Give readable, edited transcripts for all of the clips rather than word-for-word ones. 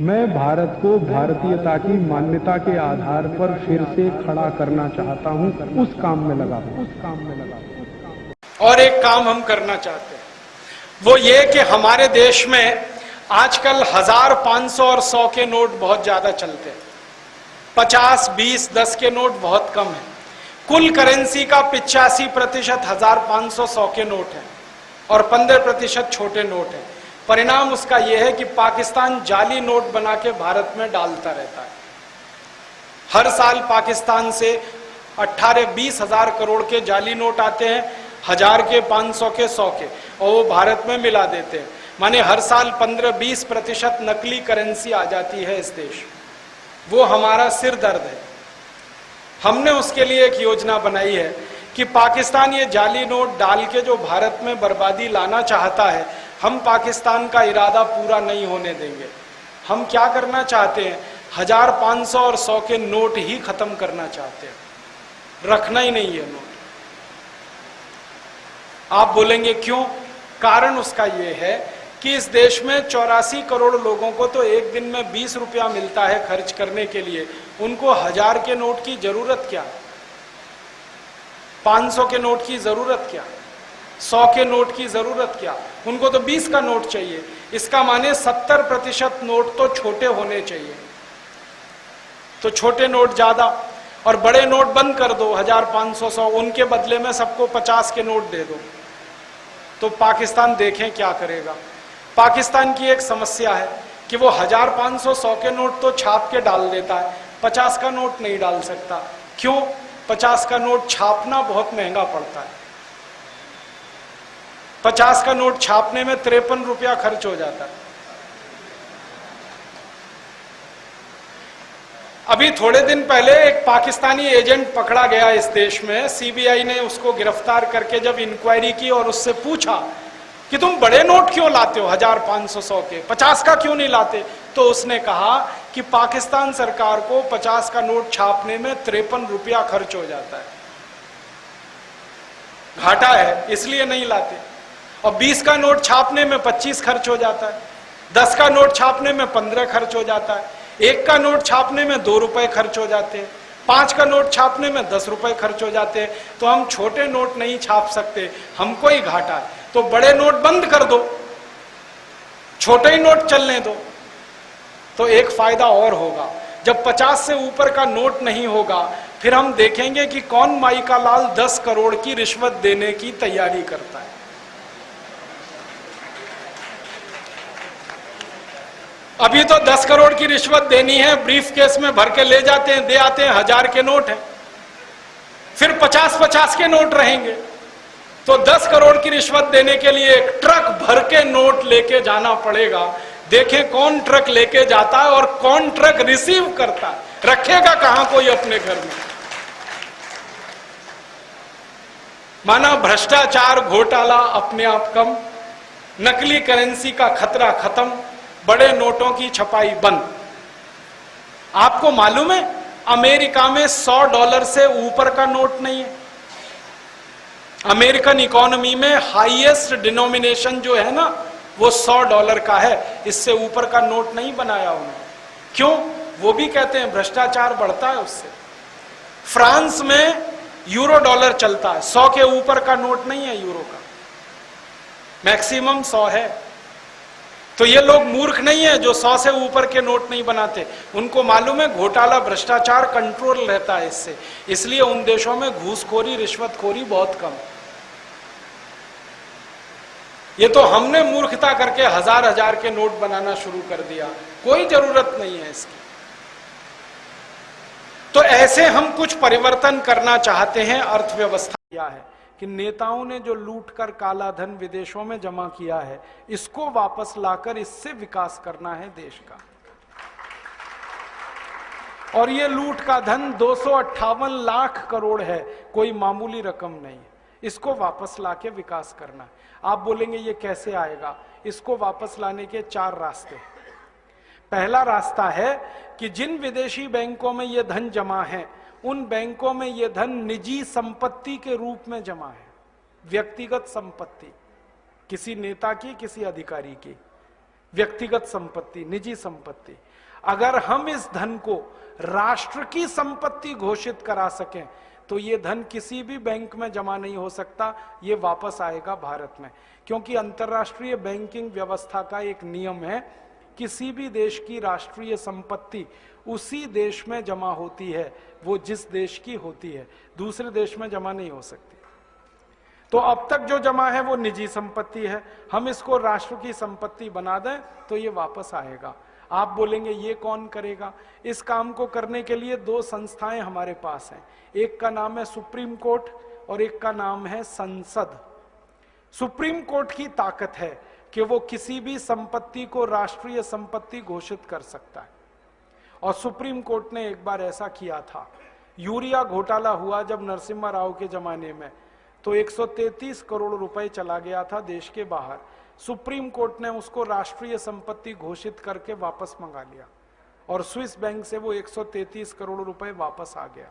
मैं भारत को भारतीयता की मान्यता के आधार पर फिर से खड़ा करना चाहता हूं, उस काम में लगा हूं। और एक काम हम करना चाहते हैं, वो ये कि हमारे देश में आजकल 1000, 500 और 100 के नोट बहुत ज्यादा चलते हैं। 50, 20, 10 के नोट बहुत कम है। कुल करेंसी का 85% 1000, 500, 100 के नोट है और 15% छोटे नोट है। परिणाम उसका यह है कि पाकिस्तान जाली नोट बना के भारत में डालता रहता है। हर साल पाकिस्तान से 18-20 हजार करोड़ के जाली नोट आते हैं, 1000 के, 500 के, 100 के, और वो भारत में मिला देते हैं। माने हर साल 15-20% नकली करेंसी आ जाती है इस देश। वो हमारा सिर दर्द है। हमने उसके लिए एक योजना बनाई है कि पाकिस्तान ये जाली नोट डाल के जो भारत में बर्बादी लाना चाहता है, हम पाकिस्तान का इरादा पूरा नहीं होने देंगे। हम क्या करना चाहते हैं, 1000, 500 और 100 के नोट ही खत्म करना चाहते हैं, रखना ही नहीं है नोट। आप बोलेंगे क्यों? कारण उसका यह है कि इस देश में 84 करोड़ लोगों को तो एक दिन में 20 रुपया मिलता है खर्च करने के लिए। उनको 1000 के नोट की जरूरत क्या, 500 के नोट की जरूरत क्या, 100 के नोट की जरूरत क्या? उनको तो 20 का नोट चाहिए। इसका माने 70% नोट तो छोटे होने चाहिए। तो छोटे नोट ज्यादा और बड़े नोट बंद कर दो, 1000, 500, 100, उनके बदले में सबको 50 के नोट दे दो। तो पाकिस्तान देखें क्या करेगा। पाकिस्तान की एक समस्या है कि वो 1000, 500, 100 के नोट तो छाप के डाल देता है, 50 का नोट नहीं डाल सकता। क्यों? 50 का नोट छापना बहुत महंगा पड़ता है। 50 का नोट छापने में 53 रुपया खर्च हो जाता है। अभी थोड़े दिन पहले एक पाकिस्तानी एजेंट पकड़ा गया इस देश में। सीबीआई ने उसको गिरफ्तार करके जब इंक्वायरी की और उससे पूछा कि तुम बड़े नोट क्यों लाते हो, 1000, 500, 100 के, 50 का क्यों नहीं लाते, तो उसने कहा कि पाकिस्तान सरकार को 50 का नोट छापने में 53 रुपया खर्च हो जाता है, घाटा है, इसलिए नहीं लाते। और 20 का नोट छापने में 25 खर्च हो जाता है, 10 का नोट छापने में 15 खर्च हो जाता है, 1 का नोट छापने में 2 रुपए खर्च हो जाते हैं, 5 का नोट छापने में 10 रुपए खर्च हो जाते हैं। तो हम छोटे नोट नहीं छाप सकते, हमको ही घाटा है। तो बड़े नोट बंद कर दो, छोटे ही नोट चलने दो। तो एक फायदा और होगा, जब 50 से ऊपर का नोट नहीं होगा, फिर हम देखेंगे कि कौन माई का लाल 10 करोड़ की रिश्वत देने की तैयारी करता है। अभी तो 10 करोड़ की रिश्वत देनी है, ब्रीफ केस में भर के ले जाते हैं, दे आते हैं, 1000 के नोट है। फिर 50-50 के नोट रहेंगे। तो 10 करोड़ की रिश्वत देने के लिए एक ट्रक भर के नोट लेके जाना पड़ेगा। देखें कौन ट्रक लेके जाता है और कौन ट्रक रिसीव करता है। रखेगा कहां कोई अपने घर में। माना भ्रष्टाचार घोटाला अपने आप कम, नकली करेंसी का खतरा खत्म, बड़े नोटों की छपाई बंद। आपको मालूम है अमेरिका में $100 से ऊपर का नोट नहीं है। अमेरिकन इकोनॉमी में हाईएस्ट डिनोमिनेशन जो है ना, वो $100 का है। इससे ऊपर का नोट नहीं बनाया उन्होंने। क्यों? वो भी कहते हैं भ्रष्टाचार बढ़ता है उससे। फ्रांस में यूरो डॉलर चलता है, 100 के ऊपर का नोट नहीं है यूरो का, मैक्सिमम 100 है। तो ये लोग मूर्ख नहीं है जो 100 से ऊपर के नोट नहीं बनाते। उनको मालूम है घोटाला भ्रष्टाचार कंट्रोल रहता है इससे, इसलिए उन देशों में घूसखोरी रिश्वतखोरी बहुत कम। ये तो हमने मूर्खता करके 1000-1000 के नोट बनाना शुरू कर दिया, कोई जरूरत नहीं है इसकी। तो ऐसे हम कुछ परिवर्तन करना चाहते हैं। अर्थव्यवस्था क्या है कि नेताओं ने जो लूट कर काला धन विदेशों में जमा किया है, इसको वापस लाकर इससे विकास करना है देश का। और ये लूट का धन 258 लाख करोड़ है, कोई मामूली रकम नहीं है। इसको वापस लाके विकास करना है। आप बोलेंगे ये कैसे आएगा? इसको वापस लाने के 4 रास्ते हैं। पहला रास्ता है कि जिन विदेशी बैंकों में यह धन जमा है, उन बैंकों में यह धन निजी संपत्ति के रूप में जमा है, व्यक्तिगत संपत्ति, किसी नेता की, किसी अधिकारी की। व्यक्तिगत संपत्ति, निजी संपत्ति। अगर हम इस धन को राष्ट्र की संपत्ति घोषित करा सकें तो ये धन किसी भी बैंक में जमा नहीं हो सकता, ये वापस आएगा भारत में। क्योंकि अंतर्राष्ट्रीय बैंकिंग व्यवस्था का एक नियम है, किसी भी देश की राष्ट्रीय संपत्ति उसी देश में जमा होती है, वो जिस देश की होती है, दूसरे देश में जमा नहीं हो सकती। तो अब तक जो जमा है वो निजी संपत्ति है, हम इसको राष्ट्र की संपत्ति बना दें तो ये वापस आएगा। आप बोलेंगे ये कौन करेगा? इस काम को करने के लिए दो संस्थाएं हमारे पास हैं, एक का नाम है सुप्रीम कोर्ट और एक का नाम है संसद। सुप्रीम कोर्ट की ताकत है कि वो किसी भी संपत्ति को राष्ट्रीय संपत्ति घोषित कर सकता है, और सुप्रीम कोर्ट ने एक बार ऐसा किया था। यूरिया घोटाला हुआ जब नरसिम्हा राव के जमाने में, तो 133 करोड़ रुपए चला गया था देश के बाहर। सुप्रीम कोर्ट ने उसको राष्ट्रीय संपत्ति घोषित करके वापस मंगा लिया, और स्विस बैंक से वो 133 करोड़ रुपए वापस आ गया।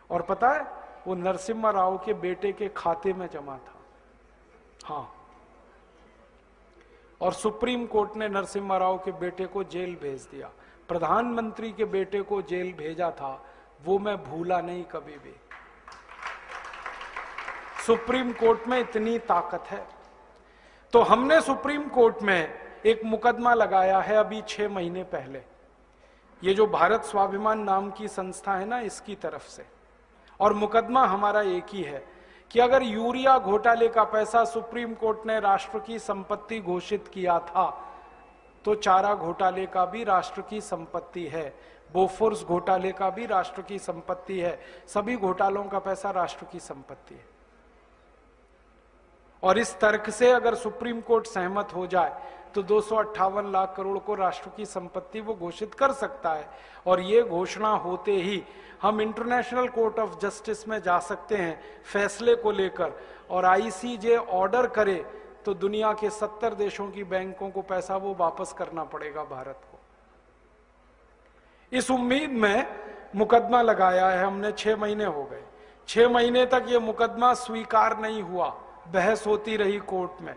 और पता है, वो नरसिम्हा राव के बेटे के खाते में जमा था। हाँ, और सुप्रीम कोर्ट ने नरसिम्हा राव के बेटे को जेल भेज दिया। प्रधानमंत्री के बेटे को जेल भेजा था, वो मैं भूला नहीं कभी भी। सुप्रीम कोर्ट में इतनी ताकत है। तो हमने सुप्रीम कोर्ट में एक मुकदमा लगाया है अभी 6 महीने पहले, ये जो भारत स्वाभिमान नाम की संस्था है ना, इसकी तरफ से। और मुकदमा हमारा एक ही है कि अगर यूरिया घोटाले का पैसा सुप्रीम कोर्ट ने राष्ट्र की संपत्ति घोषित किया था, तो चारा घोटाले का भी राष्ट्र की संपत्ति है, बोफोर्स घोटाले का भी राष्ट्र की संपत्ति है, सभी घोटालों का पैसा राष्ट्र की संपत्ति है। और इस तर्क से अगर सुप्रीम कोर्ट सहमत हो जाए तो 258 लाख करोड़ को राष्ट्र की संपत्ति वो घोषित कर सकता है। और ये घोषणा होते ही हम इंटरनेशनल कोर्ट ऑफ जस्टिस में जा सकते हैं फैसले को लेकर, और आईसीजे ऑर्डर करे तो दुनिया के 70 देशों की बैंकों को पैसा वो वापस करना पड़ेगा भारत को। इस उम्मीद में मुकदमा लगाया है हमने। 6 महीने हो गए, 6 महीने तक ये मुकदमा स्वीकार नहीं हुआ, बहस होती रही कोर्ट में,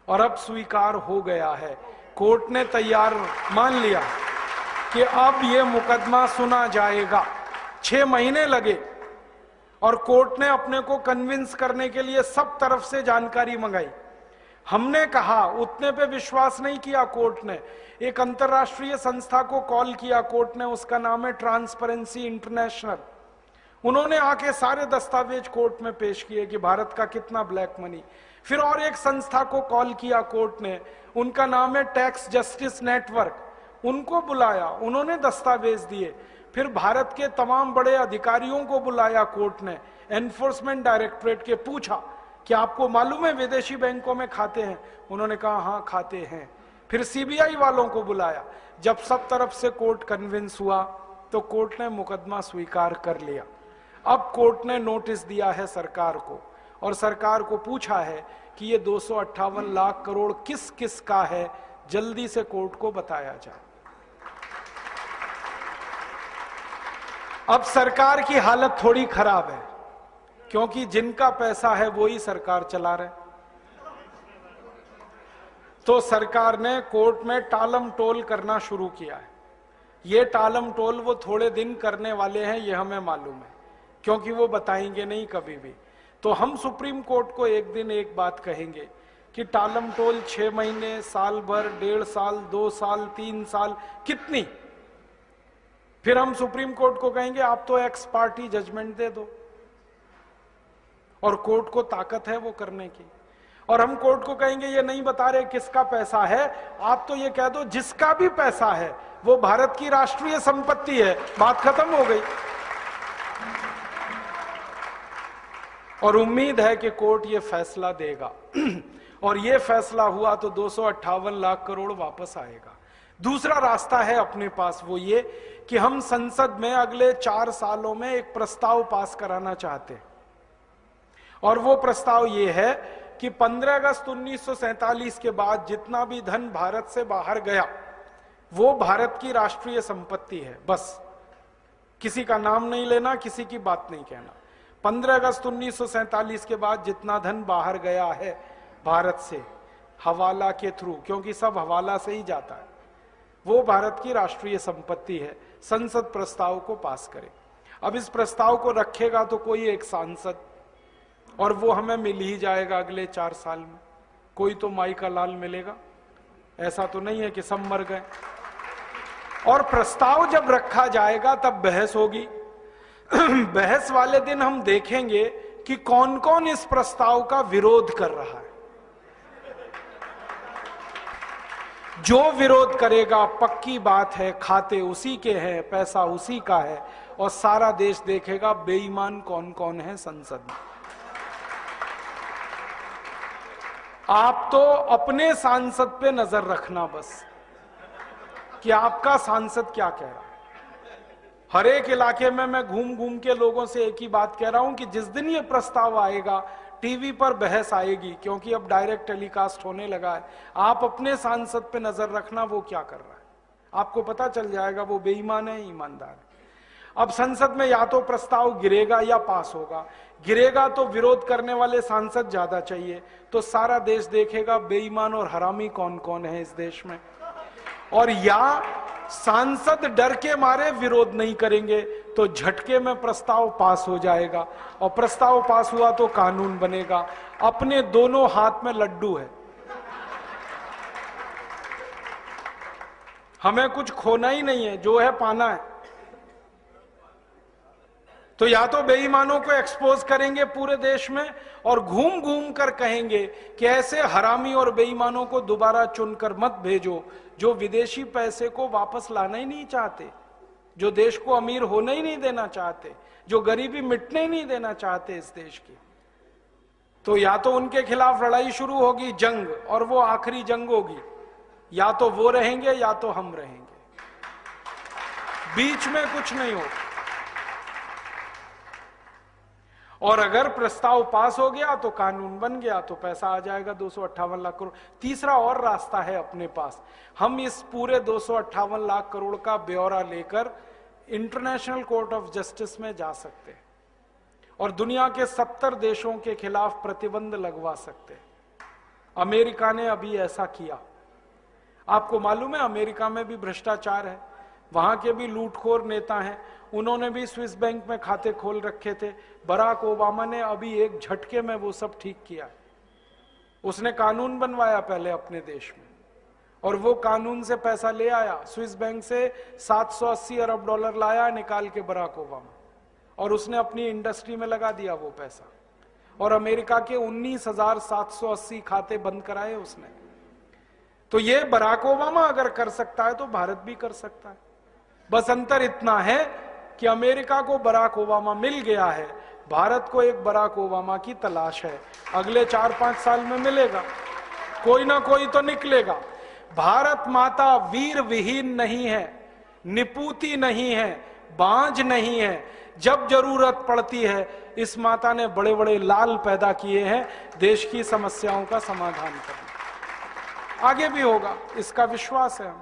और अब स्वीकार हो गया है। कोर्ट ने तैयार मान लिया कि अब ये मुकदमा सुना जाएगा। 6 महीने लगे, और कोर्ट ने अपने को कन्विंस करने के लिए सब तरफ से जानकारी मंगाई। हमने कहा, उतने पे विश्वास नहीं किया कोर्ट ने। एक अंतर्राष्ट्रीय संस्था को कॉल किया कोर्ट ने, उसका नाम है ट्रांसपेरेंसी इंटरनेशनल। उन्होंने आके सारे दस्तावेज कोर्ट में पेश किए कि भारत का कितना ब्लैक मनी। फिर और एक संस्था को कॉल किया कोर्ट ने, उनका नाम है टैक्स जस्टिस नेटवर्क। उनको बुलाया, उन्होंने दस्तावेज दिए। फिर भारत के तमाम बड़े अधिकारियों को बुलाया कोर्ट ने, एनफोर्समेंट डायरेक्टरेट के, पूछा कि आपको मालूम है विदेशी बैंकों में खाते हैं? उन्होंने कहा हाँ खाते हैं। फिर सीबीआई वालों को बुलाया। जब सब तरफ से कोर्ट कन्विंस हुआ तो कोर्ट ने मुकदमा स्वीकार कर लिया। अब कोर्ट ने नोटिस दिया है सरकार को, और सरकार को पूछा है कि ये 258 लाख करोड़ किस किस का है, जल्दी से कोर्ट को बताया जाए। अब सरकार की हालत थोड़ी खराब है, क्योंकि जिनका पैसा है वो ही सरकार चला रहे। तो सरकार ने कोर्ट में टालम टोल करना शुरू किया है। ये टालम टोल वो थोड़े दिन करने वाले हैं, ये हमें मालूम है, क्योंकि वो बताएंगे नहीं कभी भी। तो हम सुप्रीम कोर्ट को एक दिन एक बात कहेंगे कि टालम टोल 6 महीने, साल भर, 1.5 साल, 2 साल, 3 साल, कितनी? फिर हम सुप्रीम कोर्ट को कहेंगे आप तो एक्स पार्टी जजमेंट दे दो, और कोर्ट को ताकत है वो करने की। और हम कोर्ट को कहेंगे ये नहीं बता रहे किसका पैसा है, आप तो ये कह दो जिसका भी पैसा है वो भारत की राष्ट्रीय संपत्ति है, बात खत्म हो गई। और उम्मीद है कि कोर्ट ये फैसला देगा, और ये फैसला हुआ तो 258 लाख करोड़ वापस आएगा। दूसरा रास्ता है अपने पास, वो ये कि हम संसद में अगले 4 सालों में एक प्रस्ताव पास कराना चाहते हैं, और वो प्रस्ताव ये है कि 15 अगस्त 1947 के बाद जितना भी धन भारत से बाहर गया वो भारत की राष्ट्रीय संपत्ति है, बस। किसी का नाम नहीं लेना, किसी की बात नहीं कहना। 15 अगस्त 1947 के बाद जितना धन बाहर गया है भारत से, हवाला के थ्रू, क्योंकि सब हवाला से ही जाता है। वो भारत की राष्ट्रीय संपत्ति है। संसद प्रस्ताव को पास करे। अब इस प्रस्ताव को रखेगा तो कोई एक सांसद, और वो हमें मिल ही जाएगा अगले 4 साल में। कोई तो माई का लाल मिलेगा, ऐसा तो नहीं है कि सब मर गए। और प्रस्ताव जब रखा जाएगा तब बहस होगी। बहस वाले दिन हम देखेंगे कि कौन कौन इस प्रस्ताव का विरोध कर रहा है। जो विरोध करेगा, पक्की बात है, खाते उसी के हैं, पैसा उसी का है, और सारा देश देखेगा बेईमान कौन कौन है संसद में। आप तो अपने सांसद पे नजर रखना बस, कि आपका सांसद क्या कह रहा है। हर एक इलाके में मैं घूम घूम के लोगों से एक ही बात कह रहा हूं कि जिस दिन ये प्रस्ताव आएगा, टीवी पर बहस आएगी, क्योंकि अब डायरेक्ट टेलीकास्ट होने लगा है। आप अपने सांसद पे नजर रखना, वो क्या कर रहा है। आपको पता चल जाएगा वो बेईमान है, ईमानदार है। अब संसद में या तो प्रस्ताव गिरेगा या पास होगा। गिरेगा तो विरोध करने वाले सांसद ज्यादा चाहिए, तो सारा देश देखेगा बेईमान और हरामी कौन कौन है इस देश में। और या सांसद डर के मारे विरोध नहीं करेंगे तो झटके में प्रस्ताव पास हो जाएगा, और प्रस्ताव पास हुआ तो कानून बनेगा। अपने दोनों हाथ में लड्डू है, हमें कुछ खोना ही नहीं है, जो है पाना है। तो या तो बेईमानों को एक्सपोज करेंगे पूरे देश में, और घूम घूम कर कहेंगे कि ऐसे हरामी और बेईमानों को दोबारा चुनकर मत भेजो, जो विदेशी पैसे को वापस लाना ही नहीं चाहते, जो देश को अमीर होने ही नहीं देना चाहते, जो गरीबी मिटने ही नहीं देना चाहते इस देश की। तो या तो उनके खिलाफ लड़ाई शुरू होगी, जंग, और वो आखिरी जंग होगी। या तो वो रहेंगे या तो हम रहेंगे, बीच में कुछ नहीं होगा। और अगर प्रस्ताव पास हो गया तो कानून बन गया, तो पैसा आ जाएगा 258 लाख करोड़। तीसरा और रास्ता है अपने पास। हम इस पूरे 258 लाख करोड़ का ब्यौरा लेकर इंटरनेशनल कोर्ट ऑफ जस्टिस में जा सकते हैं और दुनिया के 70 देशों के खिलाफ प्रतिबंध लगवा सकते हैं। अमेरिका ने अभी ऐसा किया। आपको मालूम है अमेरिका में भी भ्रष्टाचार है, वहां के भी लूटखोर नेता हैं, उन्होंने भी स्विस बैंक में खाते खोल रखे थे। बराक ओबामा ने अभी एक झटके में वो सब ठीक किया। उसने कानून बनवाया पहले अपने देश में, और वो कानून से पैसा ले आया। स्विस बैंक से 780 अरब डॉलर लाया निकाल के बराक ओबामा, और उसने अपनी इंडस्ट्री में लगा दिया वो पैसा। और अमेरिका के 19,780 खाते बंद कराए उसने। तो ये बराक ओबामा अगर कर सकता है तो भारत भी कर सकता है। बस अंतर इतना है कि अमेरिका को बराक ओबामा मिल गया है, भारत को एक बराक ओबामा की तलाश है। अगले 4-5 साल में मिलेगा, कोई ना कोई तो निकलेगा। भारत माता वीर विहीन नहीं है, निपूती नहीं है, बांझ नहीं है। जब जरूरत पड़ती है इस माता ने बड़े बड़े लाल पैदा किए हैं देश की समस्याओं का समाधान करने। आगे भी होगा, इसका विश्वास है हम।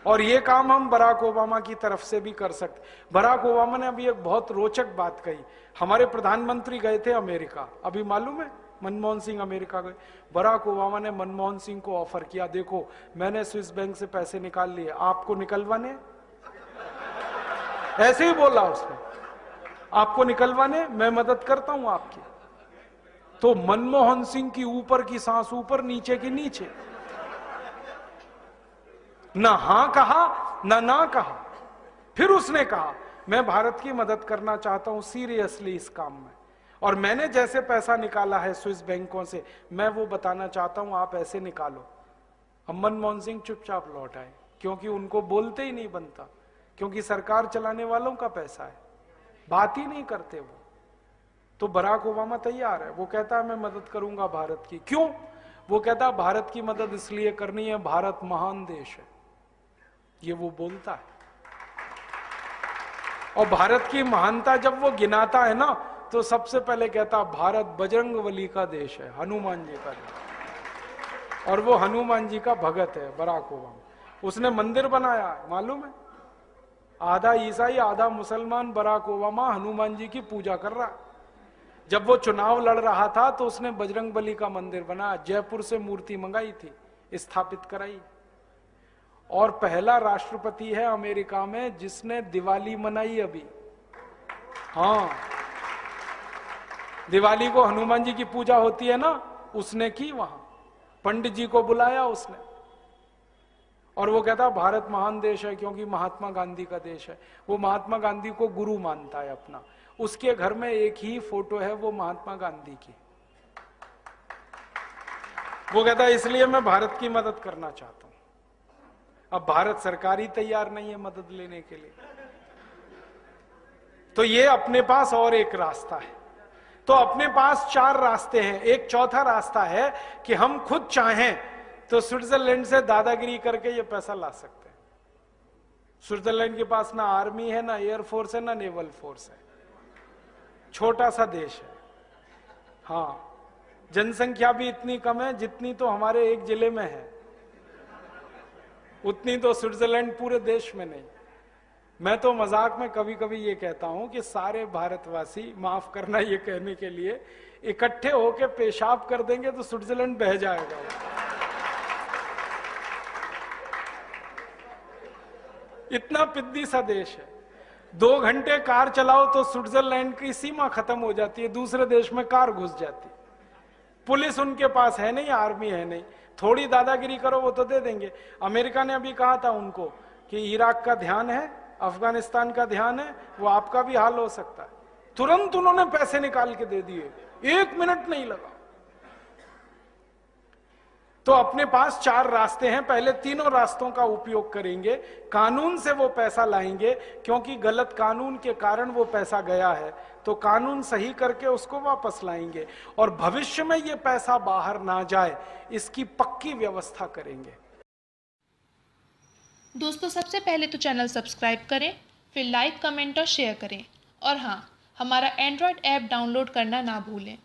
और ये काम हम बराक ओबामा की तरफ से भी कर सकते। बराक ओबामा ने अभी एक बहुत रोचक बात कही। हमारे प्रधानमंत्री गए थे अमेरिका, अभी मालूम है मनमोहन सिंह अमेरिका गए। बराक ओबामा ने मनमोहन सिंह को ऑफर किया, देखो मैंने स्विस बैंक से पैसे निकाल लिए, आपको निकलवाने? ऐसे ही बोला उसने, आपको निकलवाने, मैं मदद करता हूं आपकी। तो मनमोहन सिंह की ऊपर की सांस ऊपर, नीचे की नीचे, ना हां कहा ना कहा। फिर उसने कहा मैं भारत की मदद करना चाहता हूं सीरियसली इस काम में, और मैंने जैसे पैसा निकाला है स्विस बैंकों से मैं वो बताना चाहता हूं, आप ऐसे निकालो। अब मनमोहन सिंह चुपचाप लौट आए, क्योंकि उनको बोलते ही नहीं बनता, क्योंकि सरकार चलाने वालों का पैसा है, बात ही नहीं करते वो। तो बराक ओबामा तैयार है, वो कहता है मैं मदद करूंगा भारत की। क्यों? वो कहता है भारत की मदद इसलिए करनी है, भारत महान देश है, ये वो बोलता है। और भारत की महानता जब वो गिनाता है ना, तो सबसे पहले कहता भारत बजरंगबली का देश है, हनुमान जी का देश। और वो हनुमान जी का भगत है बराक ओबामा। उसने मंदिर बनाया, मालूम है, आधा ईसाई आधा मुसलमान बराक ओबामा हनुमान जी की पूजा कर रहा है। जब वो चुनाव लड़ रहा था तो उसने बजरंगबली का मंदिर बना, जयपुर से मूर्ति मंगाई थी, स्थापित कराई। और पहला राष्ट्रपति है अमेरिका में जिसने दिवाली मनाई अभी। हाँ, दिवाली को हनुमान जी की पूजा होती है ना, उसने की वहां, पंडित जी को बुलाया उसने। और वो कहता भारत महान देश है क्योंकि महात्मा गांधी का देश है। वो महात्मा गांधी को गुरु मानता है अपना। उसके घर में एक ही फोटो है, वो महात्मा गांधी की। वो कहता है इसलिए मैं भारत की मदद करना चाहता हूं। अब भारत सरकार ही तैयार नहीं है मदद लेने के लिए। तो ये अपने पास और एक रास्ता है। तो अपने पास 4 रास्ते हैं। एक चौथा रास्ता है कि हम खुद चाहें तो स्विट्जरलैंड से दादागिरी करके ये पैसा ला सकते हैं। स्विट्जरलैंड के पास ना आर्मी है, ना एयरफोर्स है, ना नेवल फोर्स है, छोटा सा देश है। हाँ, जनसंख्या भी इतनी कम है जितनी तो हमारे एक जिले में है, उतनी तो स्विट्जरलैंड पूरे देश में नहीं। मैं तो मजाक में कभी कभी ये कहता हूं कि सारे भारतवासी, माफ करना ये कहने के लिए, इकट्ठे होकर पेशाब कर देंगे तो स्विट्जरलैंड बह जाएगा। इतना पिद्दी सा देश है। 2 घंटे कार चलाओ तो स्विट्जरलैंड की सीमा खत्म हो जाती है, दूसरे देश में कार घुस जाती है। पुलिस उनके पास है नहीं, आर्मी है नहीं, थोड़ी दादागिरी करो वो तो दे देंगे। अमेरिका ने अभी कहा था उनको कि इराक का ध्यान है, अफगानिस्तान का ध्यान है, वो आपका भी हाल हो सकता है। तुरंत उन्होंने पैसे निकाल के दे दिए, 1 मिनट नहीं लगा। तो अपने पास 4 रास्ते हैं। पहले तीनों रास्तों का उपयोग करेंगे। कानून से वो पैसा लाएंगे, क्योंकि गलत कानून के कारण वो पैसा गया है, तो कानून सही करके उसको वापस लाएंगे और भविष्य में ये पैसा बाहर ना जाए, इसकी पक्की व्यवस्था करेंगे। दोस्तों, सबसे पहले तो चैनल सब्सक्राइब करें, फिर लाइक, कमेंट और शेयर करें। और हाँ, हमारा एंड्रॉयड ऐप डाउनलोड करना ना भूलें।